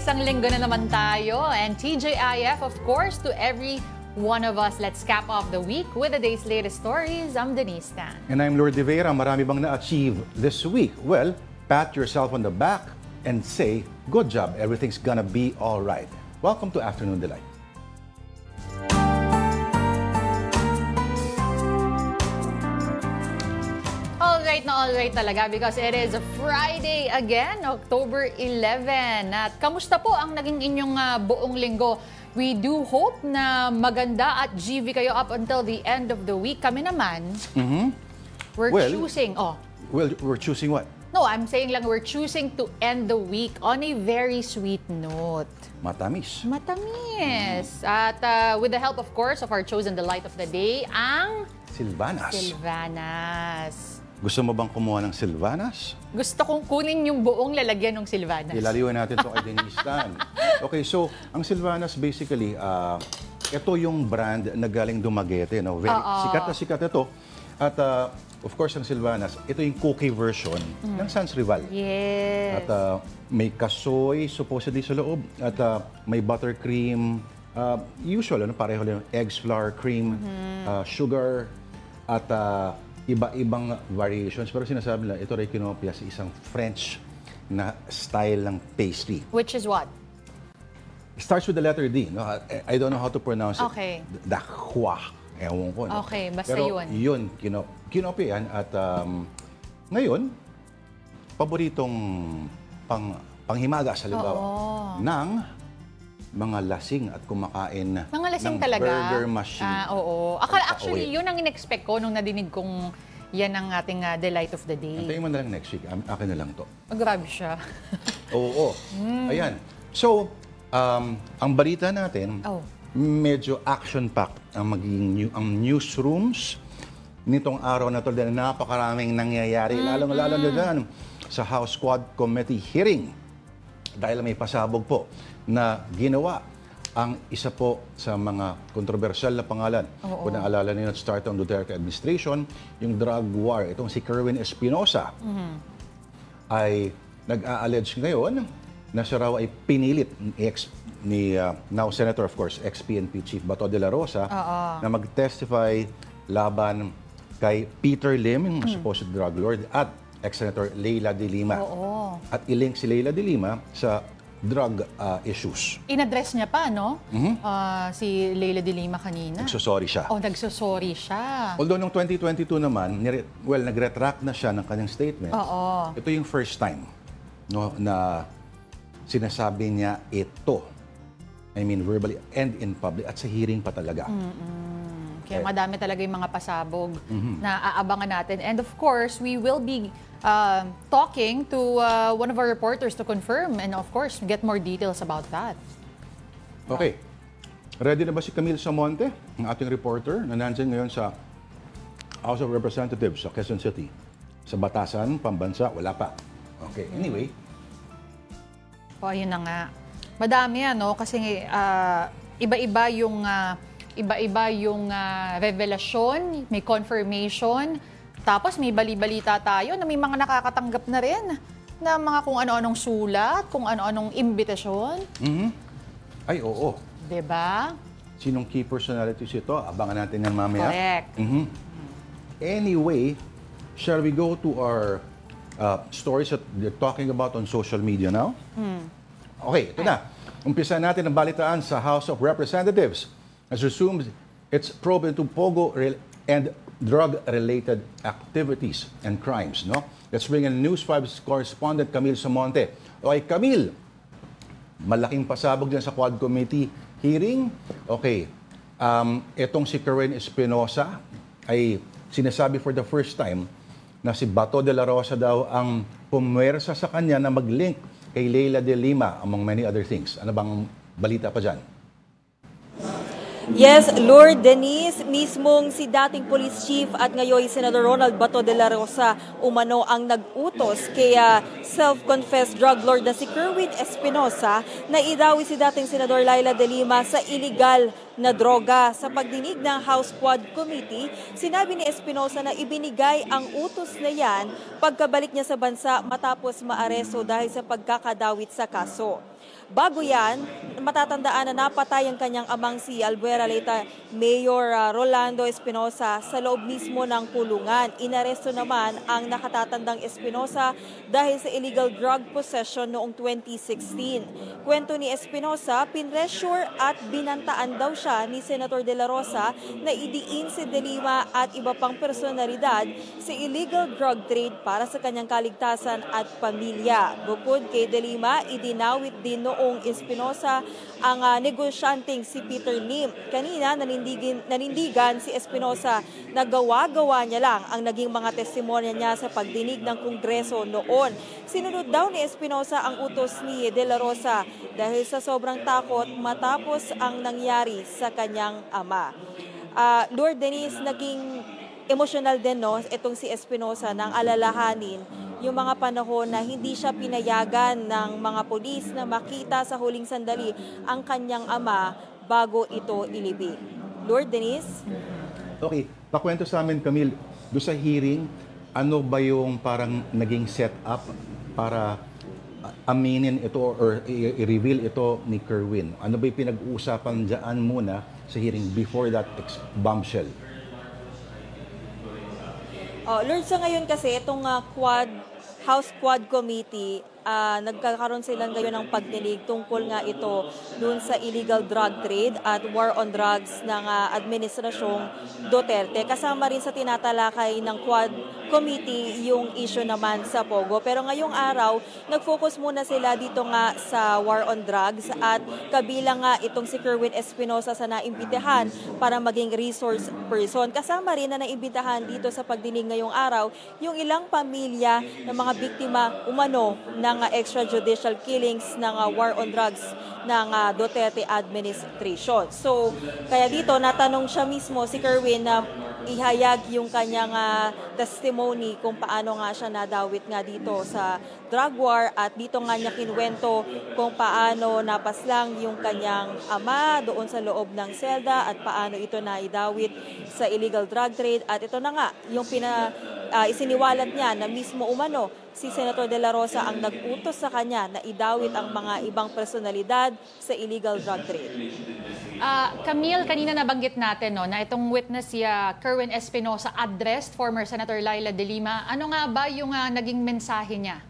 Isang linggo na naman tayo, and TJIF, of course, to every one of us. Let's cap off the week with the day's latest stories. I'm Denise Tan. And I'm Lord De Vera. Marami bang na-achieve this week? Well, pat yourself on the back and say, good job, everything's gonna be all right. Welcome to Afternoon Delight. All right talaga because it is a Friday again, October 11. At kamusta po ang naging inyong buong linggo? We do hope na maganda at GV kayo up until the end of the week. Kami naman, we're choosing... Well, we're choosing what? No, I'm saying lang we're choosing to end the week on a very sweet note. Matamis. Matamis. At with the help, of course, of our chosen delight of the day, ang... Silvanas. Silvanas. Gusto mo bang kumuha ng Silvanas? Gusto kong kunin yung buong lalagyan ng Silvanas. Ilaliwan natin ito kay Denise Tan. Okay, so ang Silvanas basically, ito yung brand na galing Dumaguete. No? Very sikat na sikat ito. At of course, ang Silvanas, ito yung cookie version ng Sans Rival. Yes. At may kasoy supposedly sa loob. At may buttercream. Usual, pareho lang. Eggs, flour, cream, sugar. At iba-ibang variations. Pero sinasabi nila, ito rin kinopia sa isang French na style ng pastry. Which is what? It starts with the letter D. No? I don't know how to pronounce it. Okay. Dahua. Ewan ko. No? Okay, basta pero yun. Kinopia yan. At ngayon, paboritong panghimaga sa limbawa ng mga lasing at kumakain mga lasing ng talaga. Burger machine. Oo. Actually, yun ang in-expect ko nung nadinig kong yan ang ating delight of the day. Antayin mo na lang next week. Akin na lang to. Grabe siya. Oo. Ayan. So, ang balita natin, medyo action-packed ang magiging ang newsrooms nitong araw na to dahil napakaraming nangyayari. Lalong-lalo na dyan sa House Quad Committee hearing. Dahil may pasabog po na ginawa ang isa po sa mga kontrobersyal na pangalan. Kung naalala niyo at start ng Duterte administration, yung drug war. Itong si Kerwin Espinosa ay nag-a-allege ngayon na siya raw ay pinilit ni now Senator, of course, ex-PNP Chief Bato de la Rosa na mag-testify laban kay Peter Lim, yung supposed drug lord, at ex-Senator Leila de Lima. At i-link si Leila de Lima sa drug issues. In-address niya pa, no? Si Leila de Lima kanina. Nagsosorry siya. Nagsosorry siya. Although noong 2022 naman, nag-retract na siya ng kanyang statement. Ito yung first time na sinasabi niya ito. I mean, verbally and in public at sa hearing pa talaga. Kaya madami talaga yung mga pasabog na aabangan natin. And of course, we will be talking to one of our reporters to confirm and of course, get more details about that. Okay. Ready na ba si Camille Samonte, ang ating reporter, na nandiyan ngayon sa House of Representatives sa Quezon City? Sa Batasan, Pambansa, wala pa. Okay, anyway. Ayun na nga. Madami kasi iba-iba yung revelasyon, may confirmation, tapos may bali-balita tayo na may mga nakakatanggap na rin na mga kung ano-anong sulat, kung ano-anong imbitasyon. Ay, oo. Diba? Sinong key personalities ito? Abangan natin yan mamaya. Correct. Anyway, shall we go to our stories that they're talking about on social media now? Okay, ito na. Umpisa natin ang balitaan sa House of Representatives as resumes its probe into Pogo and drug-related activities and crimes. No? Let's bring in News 5's correspondent Camille Samonte. Okay, Camille, malaking pasabog dyan sa Quad Committee hearing. Okay, itong si Kerwin Espinosa ay sinasabi for the first time na si Bato de la Rosa daw ang pumwersa sa kanya na mag-link kay Leila de Lima, among many other things. Ano bang balita pa dyan? Yes, Lord Denise, mismong si dating Police Chief at ngayon Senator Ronald Bato de la Rosa umano ang nag-utos kaya self-confessed drug lord na si Kerwin Espinosa na idawi si dating Senador Leila de Lima sa illegal na droga. Sa pagdinig ng House Quad Committee, sinabi ni Espinosa na ibinigay ang utos na yan pagkabalik niya sa bansa matapos maaresto dahil sa pagkakadawit sa kaso. Bago yan, matatandaan na napatay ang kanyang amang si Albuera Leyte Mayor Rolando Espinosa sa loob mismo ng kulungan. Inaresto naman ang nakatatandang Espinosa dahil sa illegal drug possession noong 2016. Kwento ni Espinosa, pinressure at binantaan daw siya ni Senator De La Rosa na idiin si De Lima at iba pang personalidad sa illegal drug trade para sa kanyang kaligtasan at pamilya. Bukod kay De Lima, idinawit din noong Espinosa ang negosyanteng si Peter Lim. Kanina, nanindigan si Espinosa na gawa-gawa niya lang ang naging mga testimonya niya sa pagdinig ng Kongreso noon. Sinunod daw ni Espinosa ang utos ni De La Rosa dahil sa sobrang takot matapos ang nangyari sa kanyang ama. Lord Denise, naging emosyonal din itong si Espinosa nang alalahanin yung mga panahon na hindi siya pinayagan ng mga pulis na makita sa huling sandali ang kanyang ama bago ito ilibing. Lord Denise? Okay, pakwento sa amin, Camille, doon sa hearing, ano ba yung parang naging setup para aminin ito or i-reveal ito ni Kerwin? Ano ba yung pinag-uusapan dyan muna sa hearing before that bombshell? Lord, sa ngayon kasi itong House Quad Committee, nagkakaroon sila ngayon ng pagdinig tungkol nga ito dun sa illegal drug trade at war on drugs ng Administrasyong Duterte. Kasama rin sa tinatalakay ng Quad Committee yung issue naman sa Pogo. Pero ngayong araw, nag-focus muna sila dito nga sa war on drugs at kabilang nga itong si Kerwin Espinosa sa naimbitahan para maging resource person. Kasama rin na naimbitahan dito sa pagdinig ngayong araw yung ilang pamilya ng mga biktima umano ng extrajudicial killings ng war on drugs ng Duterte administration. So, kaya dito natanong siya mismo si Kerwin na ihayag yung kanyang testimony kung paano nga siya nadawit nga dito sa drug war at dito nga niya kinwento kung paano napaslang yung kanyang ama doon sa loob ng selda at paano ito naidawit sa illegal drug trade at ito na nga yung isiniwalat niya na mismo umano si Senator De La Rosa ang nag-utos sa kanya na idawit ang mga ibang personalidad sa illegal drug trade. Camille, kanina nabanggit natin na itong witness si Kerwin Espinosa addressed former Senator Leila De Lima. Ano nga ba yung naging mensahe niya?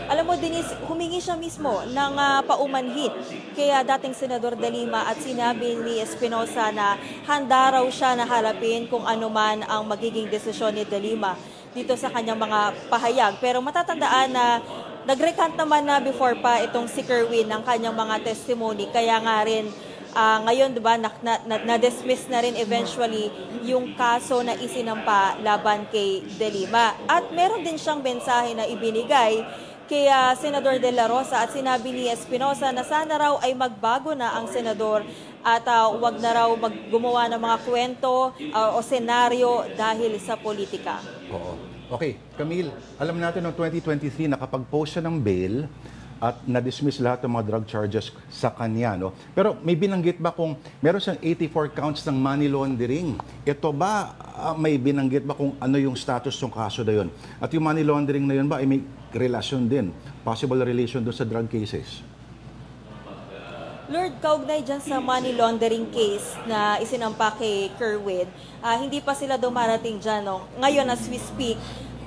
Alam mo, Denise, humingi siya mismo ng paumanhin kaya dating Senador De Lima at sinabi ni Espinosa na handa raw siya na harapin kung ano man ang magiging desisyon ni De Lima dito sa kanyang mga pahayag. Pero matatandaan na nag-recant naman na before pa itong si Kerwin ng kanyang mga testimony. Kaya nga rin ngayon, diba, na-dismiss na rin eventually yung kaso na isinampa laban kay De Lima. At meron din siyang mensahe na ibinigay kay Senador De La Rosa at sinabi ni Espinosa na sana raw ay magbago na ang senador at wag na raw gumawa ng mga kwento o senaryo dahil sa politika. Oo. Okay, Camille, alam natin noong 2023 nakapag-post siya ng bail at na-dismiss lahat ng mga drug charges sa kanya. No? Pero may binanggit ba kung meron siyang 84 counts ng money laundering? Ito ba, may binanggit ba kung ano yung status ng kaso na yun? At yung money laundering na yun ba ay may relasyon din, possible relation doon sa drug cases? Lord, kaugnay dyan sa money laundering case na isinampa kay Kerwin, hindi pa sila dumarating dyan. No? Ngayon, as we speak,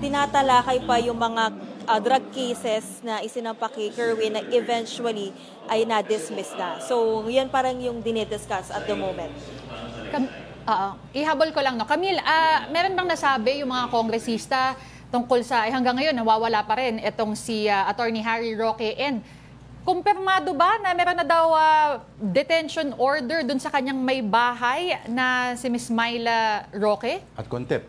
tinatalakay pa yung mga drug cases na isinampa kay Kerwin na eventually ay na-dismiss na. So, yan parang yung dinidiscuss at the moment. Ihabol ko lang, no? Camille, meron bang nasabi yung mga kongresista tungkol sa, hanggang ngayon, nawawala pa rin itong si Attorney Harry Roque, and kumpirmado ba na meron na daw detention order dun sa kanyang may bahay na si Miss Myla Roque? At contempt.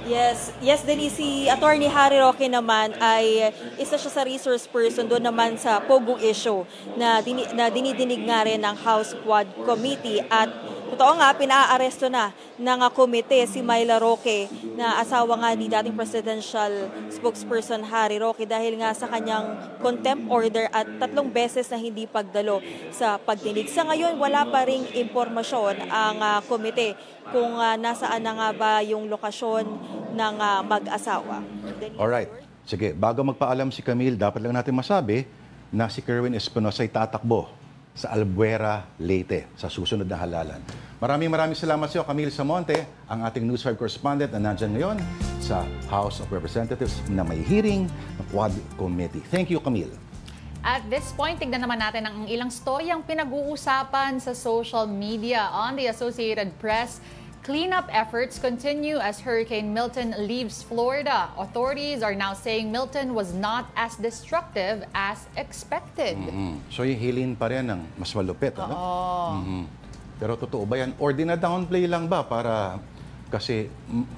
Yes, Denise, si Attorney Harry Roque naman ay isa siya sa resource person doon naman sa Pogo issue na dinidinig nga rin ng House Quad Committee at totoo nga, pinaaresto na ng komite si Myla Roque na asawa nga ni dating presidential spokesperson Harry Roque dahil nga sa kanyang contempt order at 3 beses na hindi pagdalo sa pagdinig. Sa ngayon, wala pa ring impormasyon ang komite kung nasaan na nga ba yung lokasyon ng mag-asawa. Alright. Sige, bago magpaalam si Camille, dapat lang natin masabi na si Kerwin Espinosa ay tatakbo sa Albuera, Leyte, sa susunod na halalan. Maraming salamat sa iyo, Camille Samonte, ang ating News 5 correspondent na nandyan ngayon sa House of Representatives na may hearing ng Quad Committee. Thank you, Camille. At this point, tignan naman natin ang ilang storyang pinag-uusapan sa social media. On the Associated Press, cleanup efforts continue as Hurricane Milton leaves Florida. Authorities are now saying Milton was not as destructive as expected. So yung hilin pa rin ang mas malupit, ano? Pero totoo ba yan? Or dina-downplay lang ba para kasi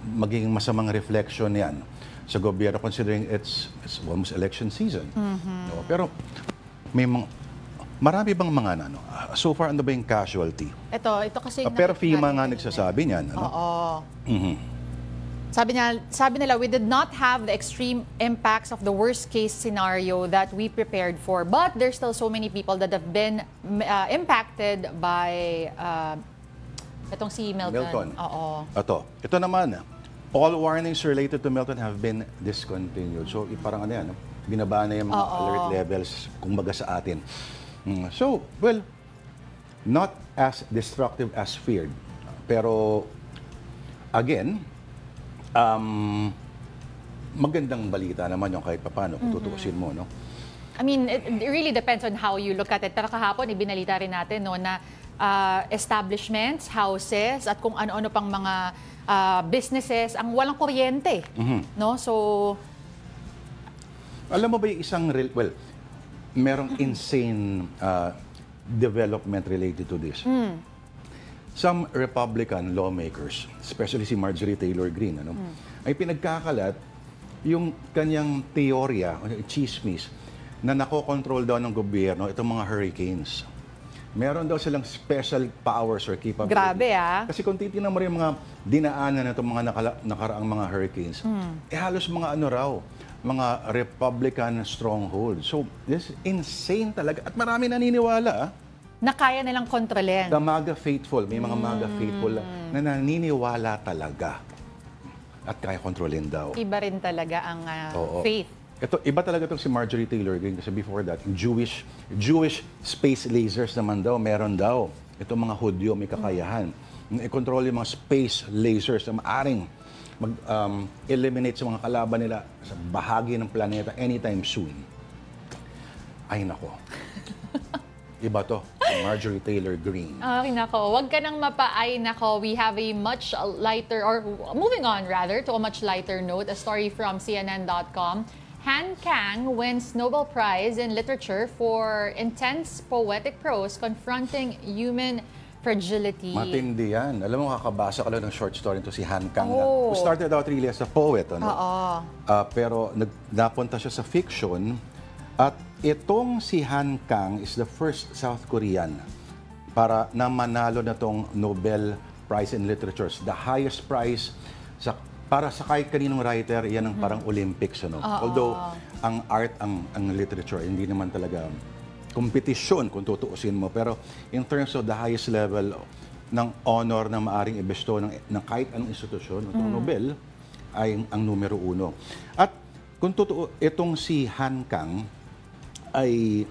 maging masamang reflection yan sa gobyerno considering it's almost election season. No? Pero may marami bang mga ano? So far, ano ba yung casualty? Ito kasi... pero FEMA nga nagsasabi niyan. Ano? Oo. Sabi nila, we did not have the extreme impacts of the worst case scenario that we prepared for. But there's still so many people that have been impacted by itong si Milton. Oo. Ito naman, all warnings related to Milton have been discontinued. So parang ano yan, binaba na yung mga alert levels kumbaga sa atin. So, well, not as destructive as feared. Pero, again, magandang balita naman yung kahit papano kung tutuusin mo, no? I mean, it really depends on how you look at it. Pero kahapon, ibinalita rin natin no, na establishments, houses, at kung ano-ano pang mga businesses ang walang kuryente. No? So, alam mo ba yung isang, well, merong insane development related to this. Some Republican lawmakers, especially si Marjorie Taylor Greene, ano, ay pinagkakalat yung kanyang teorya, chismis, na nakokontrol daw ng gobyerno itong mga hurricanes. Meron daw silang special powers or capabilities. Grabe, ah. Kasi kung titignan mo rin mga dinaanan na itong mga nakaraang mga hurricanes, halos mga ano raw, mga Republican stronghold. So, this is insane talaga. At marami naniniwala, na kaya nilang kontrolin. The MAGA faithful, may mga MAGA faithful na naniniwala talaga. At kaya kontrolin daw. Iba rin talaga ang faith. Ito, iba talaga itong si Marjorie Taylor Greene kasi before that, Jewish space lasers naman daw, meron daw. Itong mga Hudyo may kakayahan. I-control yung mga space lasers na maaring mag-eliminate sa mga kalaban nila sa bahagi ng planeta anytime soon. Ay nako. Iba to, Marjorie Taylor Greene. Ay nako, wag ka nang mapaay nako. We have a much lighter, or moving on rather, to a much lighter note, a story from CNN.com. Han Kang wins Nobel Prize in Literature for intense poetic prose confronting human fragility. Matindi yan. Alam mo, kakabasa ka lang ng short story nito si Han Kang. Who started out really as a poet. Ano? Pero napunta siya sa fiction. At itong si Han Kang is the first South Korean para na manalo na itong Nobel Prize in Literature. The highest prize para sa kahit kaninong writer, yan ang parang Olympics. Ano? Although, ang art, ang literature, hindi naman talaga kompetisyon kung tutuusin mo. Pero in terms of the highest level ng honor na maaring ibesto ng kahit anong institusyon, itong Nobel ay ang numero 1. At kung totoo, itong si Han Kang ay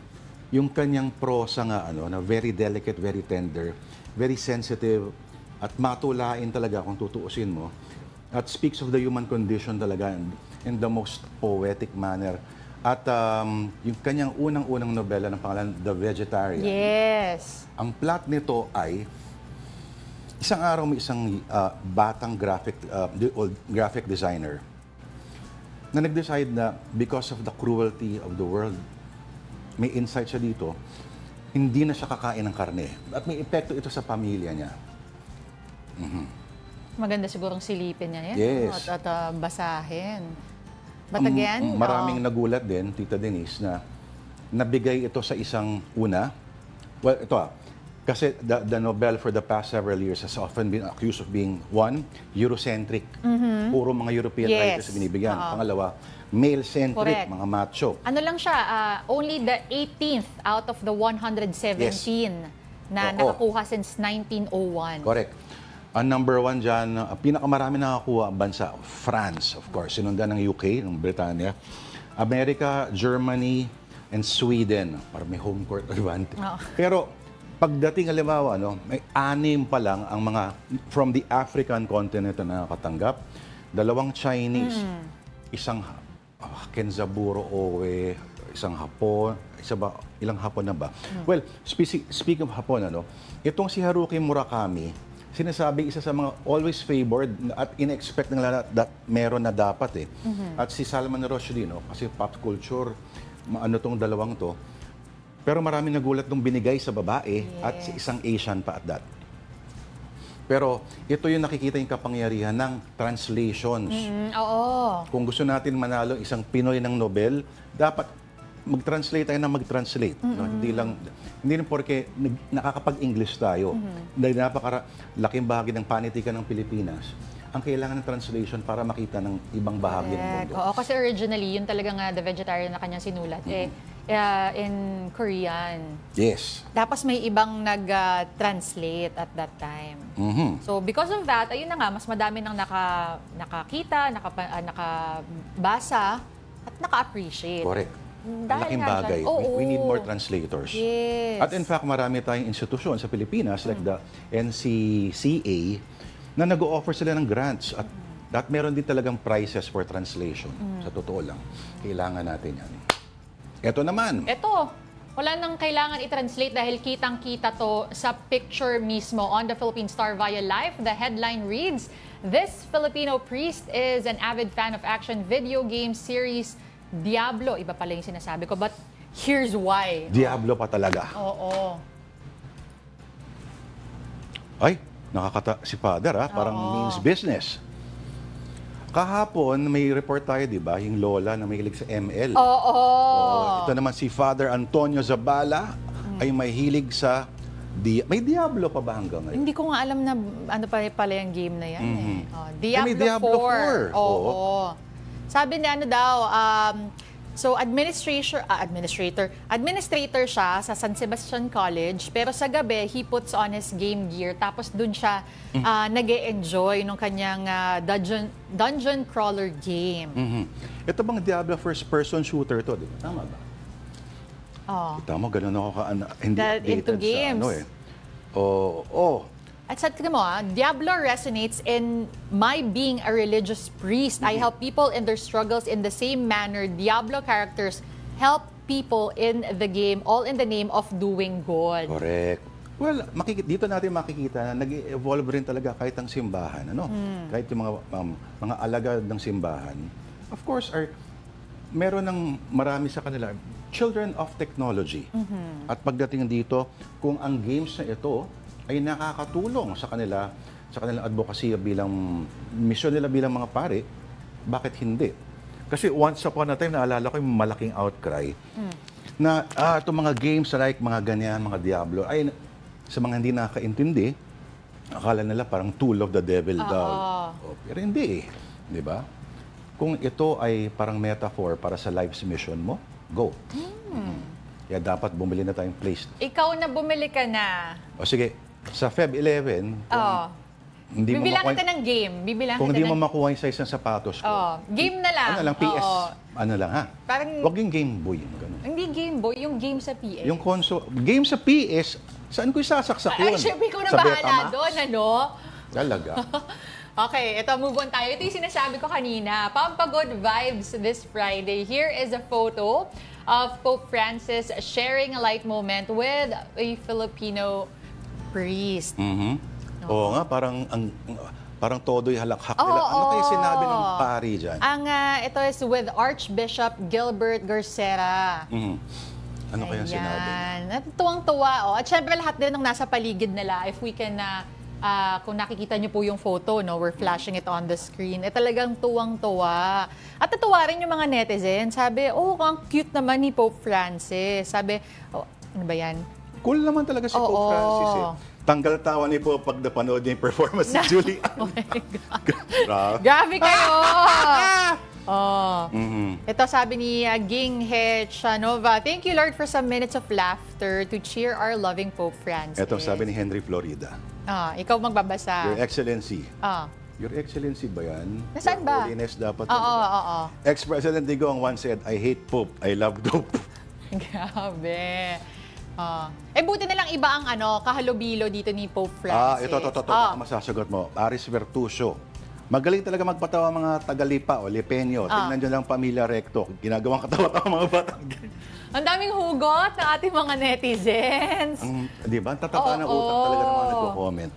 yung kanyang prosa nga, na very delicate, very tender, very sensitive, at matulain talaga kung tutuusin mo. At speaks of the human condition talaga in the most poetic manner. At yung kanyang unang-unang nobela ng pangalan, The Vegetarian. Yes. Ang plot nito ay, isang araw may isang batang graphic designer na nag-decide na because of the cruelty of the world, may insight siya dito, hindi na siya kakain ng karne. At may epekto ito sa pamilya niya. Maganda sigurong silipin niya yan. Yes. At basahin. But again, maraming nagulat din, Tita Denise, na nabigay ito sa isang well, ito kasi the Nobel for the past several years has often been accused of being, one, Eurocentric. Puro mga European writers binibigyan. Pangalawa, male-centric, mga macho. Ano lang siya, only the 18th out of the 117 na nakakuha since 1901. Correct. Ang number one dyan, pinakamarami nakakuha ang bansa, France, of course. Sinundan ng UK, ng Britanya. America, Germany, and Sweden. Para may home court advantage. Oh. Pero pagdating, halimbawa, may 6 pa lang ang mga from the African continent na nakakatanggap. 2 Chinese, isang Kenzaburo Owe, isang Hapon, ilang Hapon na ba? Well, speaking of Hapon, itong si Haruki Murakami, sinasabi isa sa mga always favored at in-expect ng lahat that meron na dapat eh. At si Salman Rushdie, kasi pop culture, tong dalawang to. Pero marami nagulat nung binigay sa babae at si isang Asian pa at that. Pero ito yung nakikita yung kapangyarihan ng translations. Oo. Kung gusto natin manalo isang Pinoy ng Nobel, dapat mag-translate tayo na mag-translate. Hindi rin porke nakakapag-English tayo. Dahil napakalaking bahagi ng panitikan ng Pilipinas ang kailangan ng translation para makita ng ibang bahagi ng mundo. Oo, kasi originally, yun talaga nga The Vegetarian na kanyang sinulat. In Korean. Yes. Tapos may ibang nag-translate at that time. So because of that, ayun na nga, mas madami nang nakakita, nakabasa, at naka-appreciate. Correct. Dahil Laking nga bagay. dyan. We need more translators. Yes. At in fact, marami tayong institusyon sa Pilipinas, like the NCCA, na nag-o-offer sila ng grants. At meron din talagang prizes for translation. Sa totoo lang. Kailangan natin yan. Ito naman. Ito, wala nang kailangan i-translate dahil kitang-kita to sa picture mismo on the Philippine Star via Life. The headline reads, "This Filipino priest is an avid fan of action video game series Diablo." Iba pala yung sinasabi ko, but here's why. Diablo pa talaga. Oo. Ay, si Father parang means business. Kahapon, may report tayo, di ba? Yung lola na mahilig sa ML. Oo. Ito naman si Father Antonio Zabala ay mahilig sa... May Diablo pa ba hanggang ngayon? Hindi ko nga alam na ano pala yung game na yan. May Diablo 4. Oo. Sabi niya so administrator siya sa San Sebastian College, pero sa gabi, he puts on his game gear, tapos dun siya nag-e-enjoy nung kanyang dungeon crawler game. Ito bang Diablo first-person shooter to? Di ba? Tama ba? Kita mo, ganun ako hindi into games. At sa tingin mo, Diablo resonates in my being a religious priest. I help people in their struggles in the same manner Diablo characters help people in the game, all in the name of doing good. Correct. Well, dito natin makikita na nag-evolve rin talaga kahit ang simbahan. Kahit yung mga alagad ng simbahan. Of course, meron ng marami sa kanila, children of technology. At pagdating dito, kung ang games na ito ay nakakatulong sa kanilang advokasya bilang misyon nila bilang mga pare, bakit hindi? Kasi once upon a time, naalala ko yung malaking outcry na itong mga games like mga ganyan, mga Diablo, ay sa mga hindi nakakaintindi, akala nila parang tool of the devil daw. Pero hindi di ba? Kung ito ay parang metaphor para sa life's mission mo, go. Kaya dapat bumili na tayong place. Ikaw na bumili ka na. O sige, sa Feb 11, bibilang kita ng game. Kung hindi mo makuha yung size ng sapatos ko. Game na lang. Ano lang, PS. Ano lang ha? Parang, huwag yung Game Boy. Ganun. Hindi Game Boy, yung game sa PS. Yung console. Game sa PS, saan ko isasaksak yun? Ay, syempre ko na bahala doon, ano? Talaga. Okay, ito, move on tayo. Ito yung sinasabi ko kanina. Pampagod vibes this Friday. Here is a photo of Pope Francis sharing a light moment with a Filipino priest. Oo nga, parang todo'y halakhak nila. Ano kaya sinabi ng pari dyan? Ito is with Archbishop Gilbert Garcera. Ano kaya sinabi? At tuwang-tuwa. At syempre lahat din ng nasa paligid nila, if we can... kung nakikita niyo po yung photo, we're flashing it on the screen, talagang tuwang-tuwa. At natuwa rin yung mga netizens. Sabi, ang cute naman ni Pope Francis. Sabi, ano ba yan? Cool naman talaga si Pope Francis Tanggal tawa ni Pope pag napanood niya yung performance ni Julie. Oh my God. Grabe kayo! Oh. Ito sabi ni Ging Hechanova, thank you Lord for some minutes of laughter to cheer our loving Pope Francis. Ito sabi ni Henry Florida. Ikaw magbabasa. Your Excellency. Your Excellency ba yan? Nasaan ba? Holiness dapat. Oo. Ex-President Digong once said, I hate Pope, I love dope. Grabe. Buti na lang iba ang kahalubilo dito ni Pope Francis. Ito. Masasagot mo. Aris Vertusio. Magaling talaga magpatawa mga Tagalipa o Lipenyo. Tingnan nyo lang Pamilya Recto. Ginagawang katawa-tawa mga batang. Ang daming hugot ng ating mga netizens. Di ba? Tatapa ng utak talaga ng mga nagko-comment.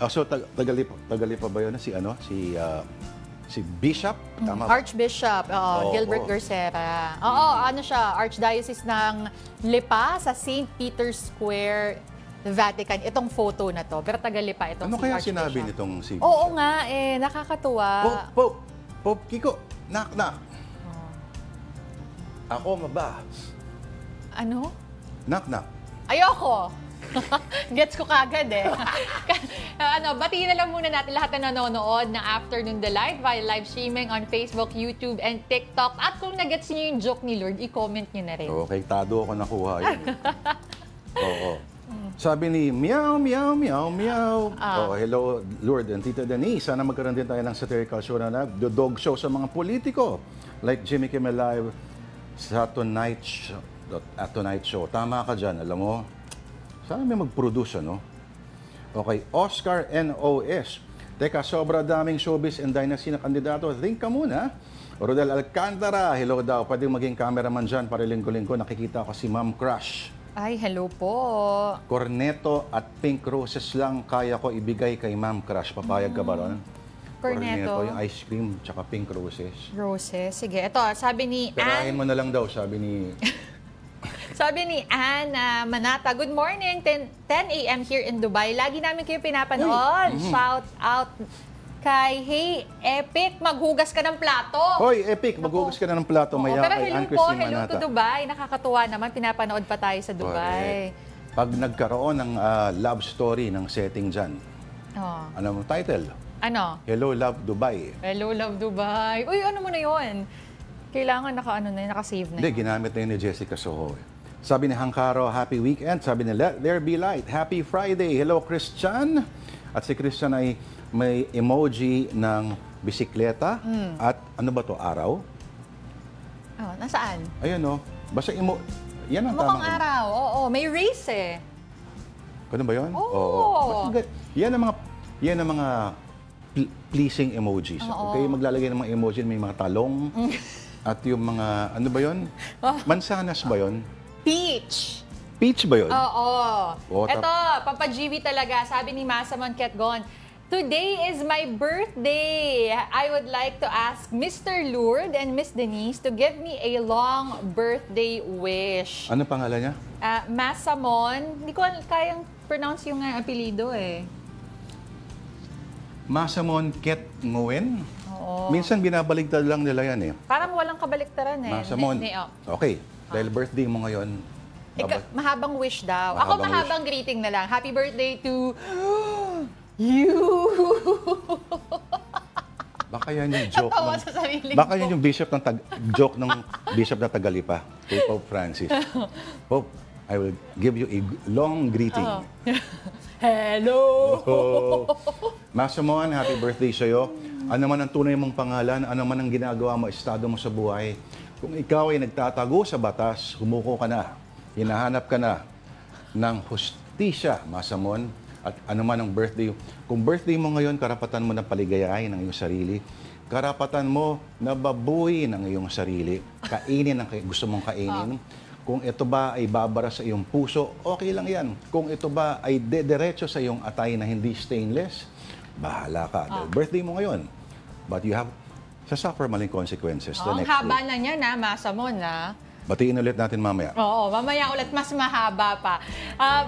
So, Tagalipa ba yun? Si Bishop? Tama ba? Archbishop Gilbert Garcera. Siya, Archdiocese ng Lipa sa St. Peter's Square, Vatican. Itong photo na to. Pero taga-Lipa itong ano si kaya Archbishop. sinabi nitong si Bishop? Oo nga, nakakatuwa. Pope Kiko, knock. Ako maba. Ano? Knock. Ayoko. Gets ko kagad batiin na lang muna natin lahat na nanonood ng Afternoon Delight via live streaming on Facebook, YouTube, and TikTok. At kung nagets niyo yung joke ni Lord, i-comment niyo na rin. Okay, tado ako nakuha yun. Oo. Sabi ni Meow, Meow, Meow, Meow. Hello, Lord and Tita Denise. Sana magkaroon din tayo ng satirical show na dog show sa mga politiko. Like Jimmy Kimmel Live sa Tonight Show. Tama ka dyan, alam mo. Sana may mag-produce, Okay, Oscar NOS. Teka, sobra daming showbiz and dynasty na kandidato. Think ka muna. Rodel Alcantara, hello daw. Pwede maging cameraman dyan para linggo-linggo. Nakikita ko si Ma'am Crush. Ay, hello po. Corneto at Pink Roses lang kaya ko ibigay kay Ma'am Crush. Papayag ka ba ron? Corneto. Yung ice cream, tsaka Pink Roses. Roses. Sige, ito, sabi ni Perahin mo na lang daw, sabi ni... Sabi ni Anna Manata, good morning, 10 a.m. here in Dubai. Lagi namin kayo pinapanood. Shout out kay Hey Epic, maghugas ka ng plato. Hoy, Epic, maghugas ka na ng plato. Maya pero kay Ann hello po, Christine hello Manata. to Dubai. Nakakatuwa naman, pinapanood pa tayo sa Dubai. Correct. Pag nagkaroon ng love story ng setting dyan, ano mo title? Ano? Hello Love Dubai. Hello Love Dubai. Uy, ano mo na yun? Kailangan naka-save na. Hindi, ginamit na yun ni Jessica Soho. Sabi ni Hangkaro, happy weekend. Sabi ni Let There Be Light, happy Friday. Hello, Christian. At si Christian ay may emoji ng bisikleta. At ano ba to araw? Nasaan? Ayun basta yan ang mukhang tamang araw. Oo, may race Ano ba yun? Oo. Yan ang mga pleasing emojis. Okay, maglalagay ng mga emoji, may mga talong. At yung mga, ano ba yun? Mansanas ba yun? Peach. Peach ba yun? Oo. Ito, Papa-GB talaga. Sabi ni Masamon Ketgon, today is my birthday. I would like to ask Mr. Lourdes and Miss Denise to give me a long birthday wish. Ano pangalan niya? Masamon. Hindi ko kayang pronounce yung apelido Masamon Ketnguen? Oo. Minsan binabaligtad lang nila yan Parang walang kabaliktaran Masamon. Okay. Dahil birthday mo ngayon, mahabang wish daw. Ako mahabang greeting na lang. Happy birthday to you. Baka yan yung joke sa sarili baka yan yung joke ng Bishop na Tagalipa kay Pope Francis. Pope, I will give you a long greeting. Hello! Masamon, happy birthday sa'yo. Ano man ang tunay mong pangalan, ano man ang ginagawa mo, estado mo sa buhay, kung ikaw ay nagtatago sa batas, humuko ka na, hinahanap ka na ng hustisya, Masamon, at ano man ang birthday. Kung birthday mo ngayon, karapatan mo na paligayahin ang iyong sarili. Karapatan mo na babuyin ang iyong sarili. Kainin ang gusto mong kainin. Kung ito ba ay babara sa iyong puso, okay lang yan. Kung ito ba ay dediretso sa iyong atay na hindi stainless, bahala ka. Dahil birthday mo ngayon. But you have suffer maling consequences the next Ang haba week. na niya Masamon Batiin ulit natin mamaya. Oo, mamaya ulit mas mahaba pa.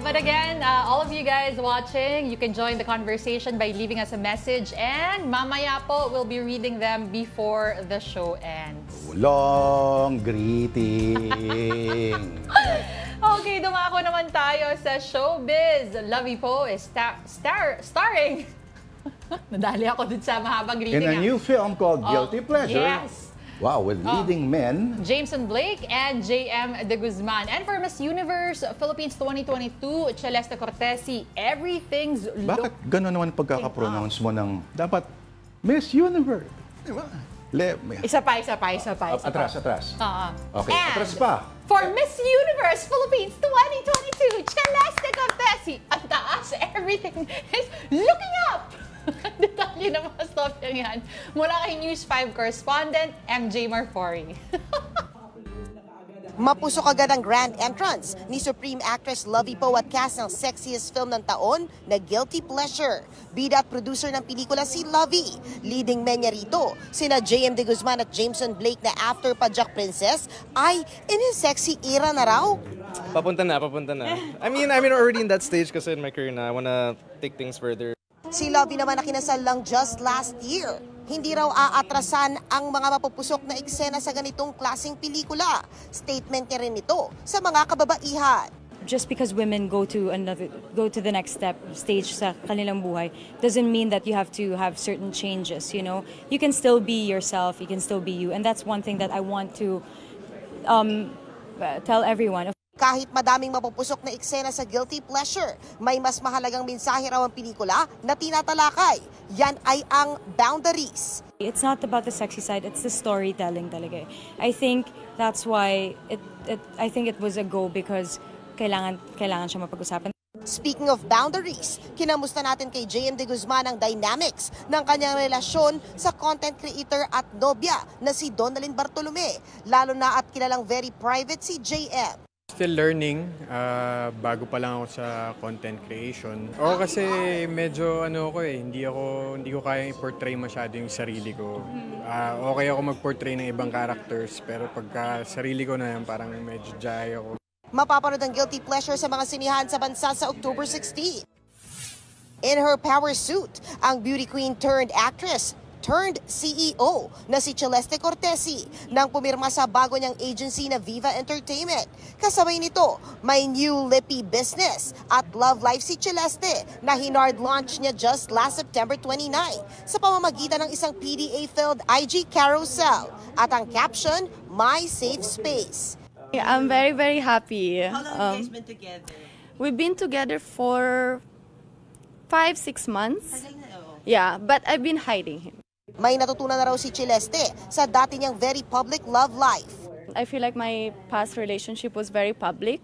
But again, all of you guys watching, you can join the conversation by leaving us a message and mamaya po, we'll be reading them before the show ends. Long greeting. Okay, dumako naman tayo sa showbiz. Lovey Po is starring Nadali ako dun sa mahabang reading. In a new film called Guilty Pleasure. Yes. Wow, with leading men. Jameson Blake and J.M. De Guzman. And for Miss Universe Philippines 2022, Celeste Cortesi, everything's Bakit gano'n naman pagkakapronounce mo ng dapat Miss Universe? Diba? Isa pa. Atras. Okay, And atras pa. For Miss Universe Philippines 2022, Celeste Cortesi, ang taas, everything is looking up! Detalye ng mga storyang yan. Mula kay News 5 correspondent, MJ Marfori. Mapusok agad ang grand entrance ni Supreme Actress Lovie Poe at cast ng sexiest film ng taon na Guilty Pleasure. Bida at producer ng pelikula si Lovie. Leading men niya rito, sina J.M. De Guzman at Jameson Blake na after pa Jack Princess ay in his sexy era na raw. Papunta na. I mean, I'm already in that stage kasi in my career na I wanna take things further. Si Lovie naman na kinasal lang just last year. Hindi raw aatrasan ang mga mapupusok na eksena sa ganitong klaseng pelikula. Statement niya rin ito sa mga kababaihan. Just because women go to the next stage sa kanilang buhay doesn't mean that you have to have certain changes, you know. You can still be yourself, you can still be you, and that's one thing that I want to tell everyone. Kahit madaming mapupusok na eksena sa Guilty Pleasure, may mas mahalagang mensahe raw ang pelikula na tinatalakay. Yan ay ang boundaries. It's not about the sexy side, it's the storytelling talaga. I think that's why I think it was a go because kailangan siya mapag-usapan. Speaking of boundaries, kinamusta natin kay J.M. De Guzman ang dynamics ng kanyang relasyon sa content creator at nobya na si Donalyn Bartolome, lalo na at kilalang very private si J.M. Still learning, bago pa lang ako sa content creation. O kasi medyo hindi ko kaya i-portray masyado yung sarili ko. Okay ako mag-portray ng ibang characters, pero pagka sarili ko na yan, parang medyo shy ako. Mapapanood ang Guilty Pleasure sa mga sinihan sa bansa sa October 16. In her power suit, ang beauty queen turned actress turned CEO na si Celeste Cortesi nang pumirma sa bago niyang agency na Viva Entertainment. Kasabay nito, may new lippy business at love life si Celeste na hinard launch niya just last September 29 sa pamamagitan ng isang PDA-filled IG carousel at ang caption, My Safe Space. I'm very, very happy. How long have you guys been together? We've been together for 5-6 months. Yeah, but I've been hiding him. May natutunan na raw si Celeste sa dati niyang very public love life. I feel like my past relationship was very public.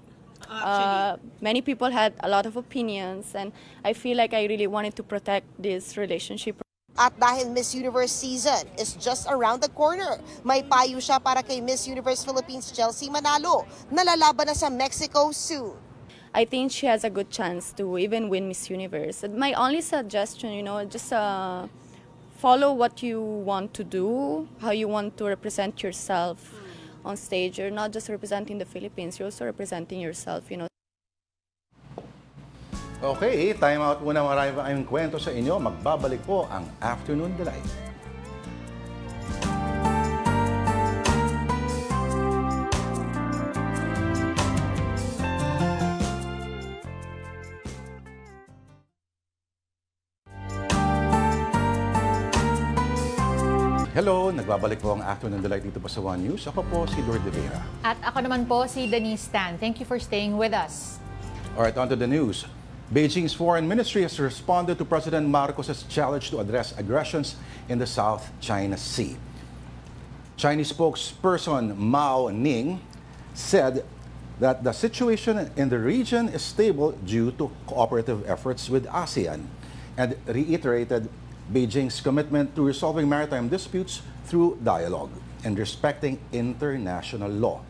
Many people had a lot of opinions and I feel like I really wanted to protect this relationship. At dahil Miss Universe season is just around the corner, may payo siya para kay Miss Universe Philippines Chelsea Manalo na lalaban na sa Mexico soon. I think she has a good chance to even win Miss Universe. My only suggestion, just follow what you want to do, how you want to represent yourself on stage. You're not just representing the Philippines, you're also representing yourself, Okay, time out muna. Marami pa kayong kwento sa inyo. Magbabalik po ang Afternoon Delight. Hello, nagbabalik po ang Afternoon Delight dito po sa One News. Ako po si Lourdes de Vera. At ako naman po si Denise Tan. Thank you for staying with us. Alright, on to the news. Beijing's foreign ministry has responded to President Marcos' challenge to address aggressions in the South China Sea. Chinese spokesperson Mao Ning said that the situation in the region is stable due to cooperative efforts with ASEAN and reiterated Beijing's commitment to resolving maritime disputes through dialogue and respecting international law.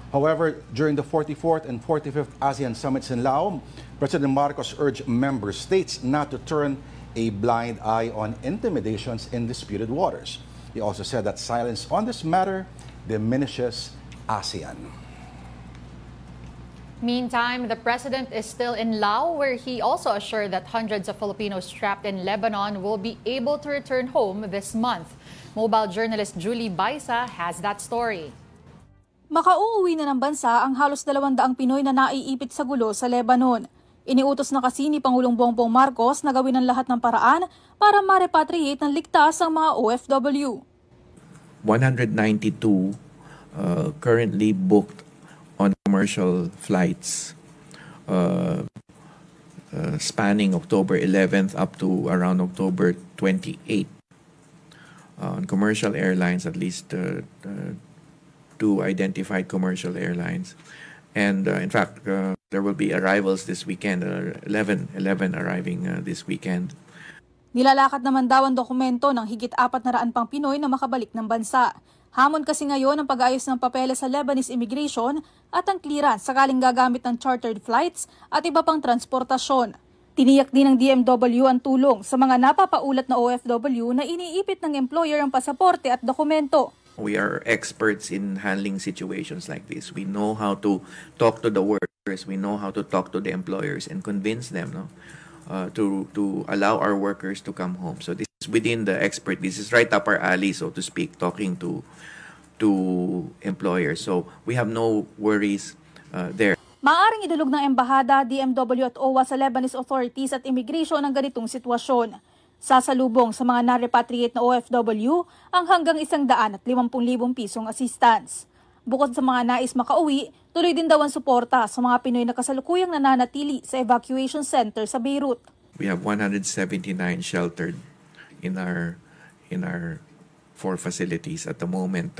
However, during the 44th and 45th ASEAN summits in Laos, President Marcos urged member states not to turn a blind eye on intimidations in disputed waters. He also said that silence on this matter diminishes ASEAN. Meantime, the president is still in Laos, where he also assured that hundreds of Filipinos trapped in Lebanon will be able to return home this month. Mobile journalist Julie Baisa has that story. Makauuwi na ng bansa ang halos 200 Pinoy na naiipit sa gulo sa Lebanon. Iniutos na kasi ni Pangulong Bongbong Marcos na gawin ang lahat ng paraan para ma-repatriate ng ligtas ang mga OFW. 192 currently booked on commercial flights spanning October 11th up to around October 28th. On commercial airlines, at least 2 identified commercial airlines. And in fact, there will be arrivals this weekend, 11 arriving this weekend. Nilalakad naman daw ang dokumento ng higit 400 pang Pinoy na makabalik ng bansa. Hamon kasi ngayon ang pag-ayos ng papeles sa Lebanese immigration at ang clearance sakaling gagamit ng chartered flights at iba pang transportasyon. Tiniyak din ng DMW ang tulong sa mga napapaulat na OFW na iniipit ng employer ang pasaporte at dokumento. We are experts in handling situations like this. We know how to talk to the workers. We know how to talk to the employers and convince them to allow our workers to come home. So this is within the expert. This is right up our alley, so to speak, talking to employers. So we have no worries there. Maaring idulog ng embahada, DMW at OWA sa Lebanese authorities at immigration ang ganitong sitwasyon. Sasalubong sa mga na-repatriate na OFW ang hanggang 150,000 pisong assistance. Bukod sa mga nais makauwi, tuloy din daw ang suporta sa mga Pinoy na kasalukuyang nananatili sa evacuation center sa Beirut. We have 179 sheltered in our 4 facilities at the moment.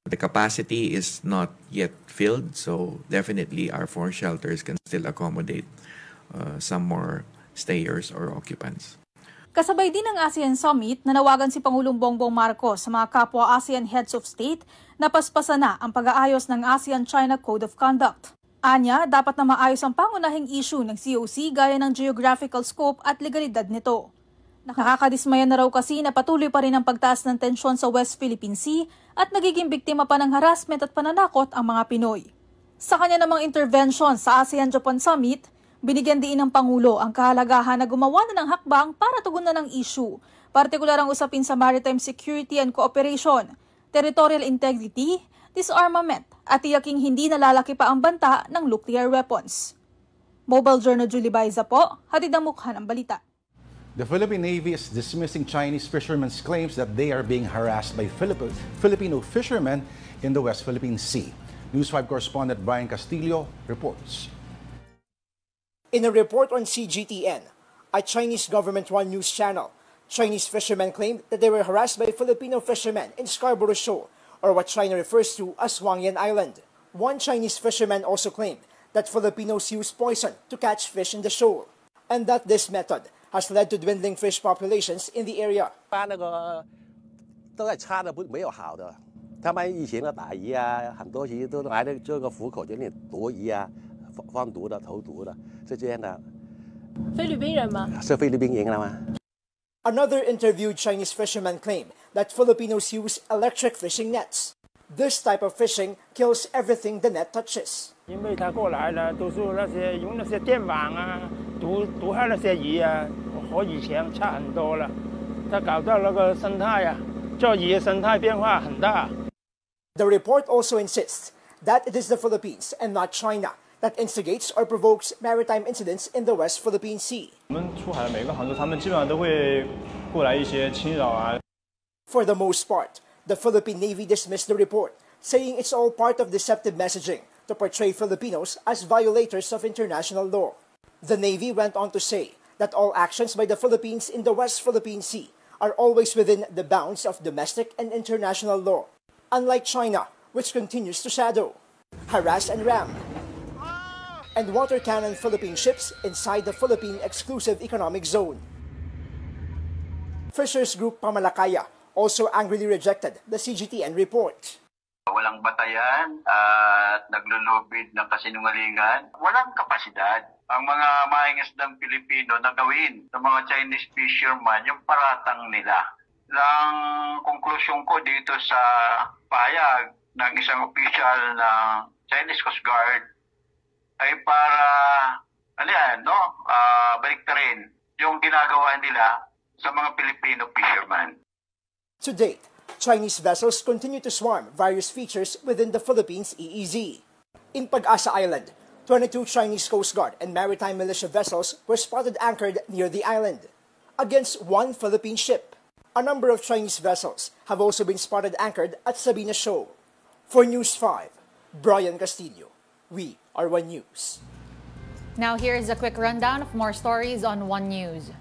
The capacity is not yet filled, so definitely our 4 shelters can still accommodate some more stayers or occupants. Kasabay din ng ASEAN Summit, nanawagan si Pangulong Bongbong Marcos sa mga kapwa ASEAN Heads of State na paspasan na ang pag-aayos ng ASEAN-China Code of Conduct. Anya, dapat na maayos ang pangunahing issue ng COC gaya ng geographical scope at legalidad nito. Nakakadismaya na raw kasi na patuloy pa rin ang pagtaas ng tensyon sa West Philippine Sea at nagiging biktima pa ng harassment at pananakot ang mga Pinoy. Sa kanya namang intervention sa ASEAN-Japan Summit, binigyan din ng Pangulo ang kahalagahan na gumawa na ng hakbang para tugunan ng issue, partikular ang usapin sa maritime security and cooperation, territorial integrity, disarmament at tiyaking hindi nalalaki pa ang banta ng nuclear weapons. Mobile Journal Julie Baiza po, hatid ang mukha ng balita. The Philippine Navy is dismissing Chinese fishermen's claims that they are being harassed by Filipino fishermen in the West Philippine Sea. News 5 correspondent Brian Castillo reports. In a report on CGTN, a Chinese government-run news channel, Chinese fishermen claimed that they were harassed by Filipino fishermen in Scarborough Shoal, or what China refers to as Wangyan Island. One Chinese fisherman also claimed that Filipinos use poison to catch fish in the shoal, and that this method has led to dwindling fish populations in the area. 都在插的没有好的，他们以前的打鱼啊，很多鱼都来的这个虎口这里毒鱼啊，放毒的、投毒的，是这样的。菲律宾人吗？是菲律宾人了吗？ Another interviewed Chinese fisherman claimed that Filipinos use electric fishing nets. This type of fishing kills everything the net touches. 因为他过来了，都是那些用那些电网啊，毒害那些鱼啊，和以前差很多了。他搞到那个生态啊，这鱼的生态变化很大。The report also insists that it is the Philippines and not China that instigates or provokes maritime incidents in the West Philippine Sea. 我们出海每个航次，他们基本上都会过来一些侵扰啊。For the most part, the Philippine Navy dismissed the report, saying it's all part of deceptive messaging to portray Filipinos as violators of international law. The Navy went on to say that all actions by the Philippines in the West Philippine Sea are always within the bounds of domestic and international law, unlike China, which continues to shadow, harass and ram, and water cannon Philippine ships inside the Philippine Exclusive Economic Zone. Fishers Group Pamalakaya also angrily rejected the CGTN report. Walang batayan at naglulubid ng kasinungalingan. Walang kapasidad ang mga mahingisdang Pilipino na gawin ng mga Chinese fishermen yung paratang nila. Lang konklusyon ko dito sa pahayag ng isang opisyal ng Chinese Coast Guard ay para baliktarin yung ginagawa nila sa mga Filipino fishermen. To date, Chinese vessels continue to swarm various features within the Philippines EEZ. In Pag-asa Island, 22 Chinese Coast Guard and maritime militia vessels were spotted anchored near the island, against one Philippine ship. A number of Chinese vessels have also been spotted anchored at Sabina Shoal. For News 5, Brian Castillo, we are One News. Now here's a quick rundown of more stories on One News.